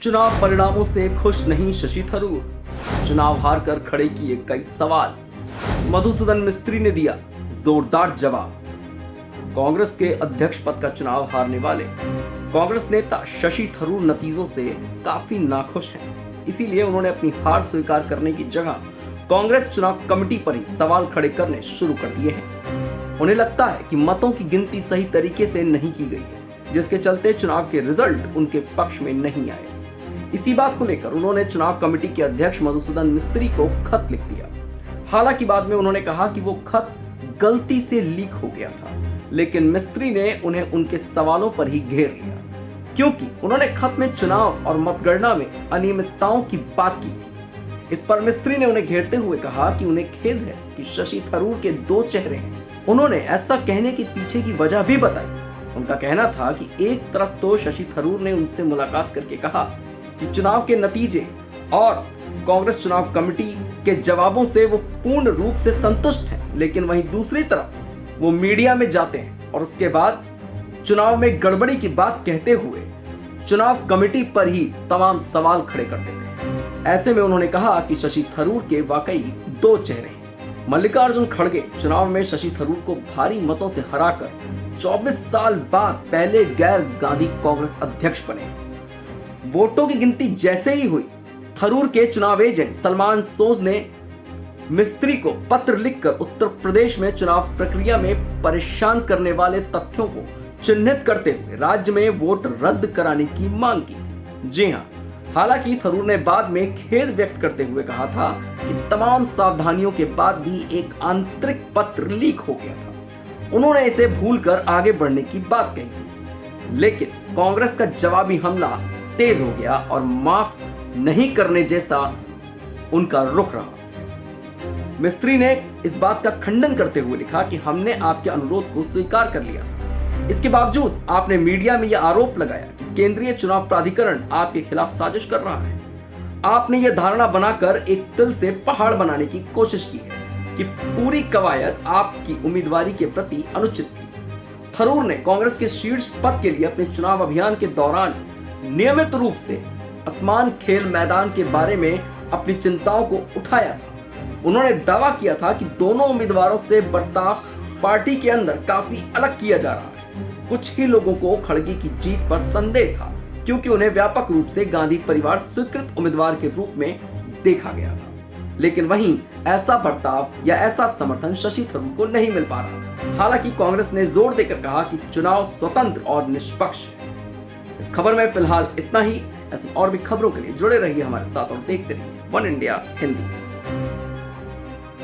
चुनाव परिणामों से खुश नहीं शशि थरूर। चुनाव हार कर खड़े किए कई सवाल। मधुसूदन मिस्त्री ने दिया जोरदार जवाब। कांग्रेस के अध्यक्ष पद का चुनाव हारने वाले कांग्रेस नेता शशि थरूर नतीजों से काफी नाखुश हैं। इसीलिए उन्होंने अपनी हार स्वीकार करने की जगह कांग्रेस चुनाव कमेटी पर ही सवाल खड़े करने शुरू कर दिए हैं। उन्हें लगता है कि मतों की गिनती सही तरीके से नहीं की गई है, जिसके चलते चुनाव के रिजल्ट उनके पक्ष में नहीं आए। इसी बात को लेकर उन्होंने चुनाव कमेटी के अध्यक्ष मधुसूदन मिस्त्री को खत लिख दिया। हालांकि बाद में उन्होंने कहा कि वो खत गलती से लीक हो गया था, लेकिन मिस्त्री ने उन्हें उनके सवालों पर ही घेर लिया, क्योंकि उन्होंने खत में चुनाव और मतगणना में अनियमितताओं की बात की थी। इस पर मिस्त्री ने उन्हें घेरते हुए कहा कि उन्हें खेद है कि शशि थरूर के दो चेहरे हैं। उन्होंने ऐसा कहने के पीछे की वजह भी बताई। उनका कहना था कि एक तरफ तो शशि थरूर ने उनसे मुलाकात करके कहा कि चुनाव के नतीजे और कांग्रेस चुनाव कमेटी के जवाबों से वो पूर्ण रूप से संतुष्ट हैं, लेकिन वहीं दूसरी तरफ वो मीडिया में जाते हैं और उसके बाद चुनाव में गड़बड़ी की बात कहते हुए चुनाव कमेटी पर ही तमाम सवाल खड़े कर देते हैं। ऐसे में उन्होंने कहा कि शशि थरूर के वाकई दो चेहरे हैं। मल्लिकार्जुन खड़गे चुनाव में शशि थरूर को भारी मतों से हराकर 24 साल बाद पहले गैर गांधी कांग्रेस अध्यक्ष बने। वोटों की गिनती जैसे ही हुई, थरूर के चुनाव एजेंट सलमान सोज ने मिस्त्री को पत्र लिखकर उत्तर प्रदेश में चुनाव प्रक्रिया में परेशान करने वाले तथ्यों को चिन्हित करते हुए राज्य में वोट रद्द कराने की मांग की। जी हां, हालांकि थरूर ने बाद में खेद व्यक्त करते हुए कहा था कि तमाम सावधानियों के बाद भी एक आंतरिक पत्र लीक हो गया था। उन्होंने इसे भूलकर आगे बढ़ने की बात कही थी, लेकिन कांग्रेस का जवाबी हमला तेज हो गया और माफ नहीं करने जैसा उनका रुख रहा। मिस्त्री ने इस बात का खंडन करते हुए लिखा कि हमने आपके अनुरोध को स्वीकार कर लिया था। इसके बावजूद आपने मीडिया में यह आरोप लगाया कि केंद्रीय चुनाव प्राधिकरण आपके खिलाफ साजिश कर रहा है। आपने यह धारणा बनाकर एक तिल से पहाड़ बनाने की कोशिश की है कि पूरी कवायद आपकी उम्मीदवारी के प्रति अनुचित थी। थरूर ने कांग्रेस के शीर्ष पद के लिए अपने चुनाव अभियान के दौरान नियमित रूप से आसमान खेल मैदान के बारे में अपनी चिंताओं को उठाया था। उन्होंने दावा किया था कि दोनों उम्मीदवारों से बर्ताव पार्टी के अंदर काफी अलग किया जा रहा है। कुछ ही लोगों को खड़गे की जीत पर संदेह था, क्योंकि उन्हें व्यापक रूप से गांधी परिवार स्वीकृत उम्मीदवार के रूप में देखा गया था। लेकिन वहीं ऐसा बर्ताव या ऐसा समर्थन शशि थरूर को नहीं मिल पा रहा था। हालांकि कांग्रेस ने जोर देकर कहा कि चुनाव स्वतंत्र और निष्पक्ष है। इस खबर में फिलहाल इतना ही। ऐसी और भी खबरों के लिए जुड़े रहिए हमारे साथ और देखते रहिए वन इंडिया हिंदी।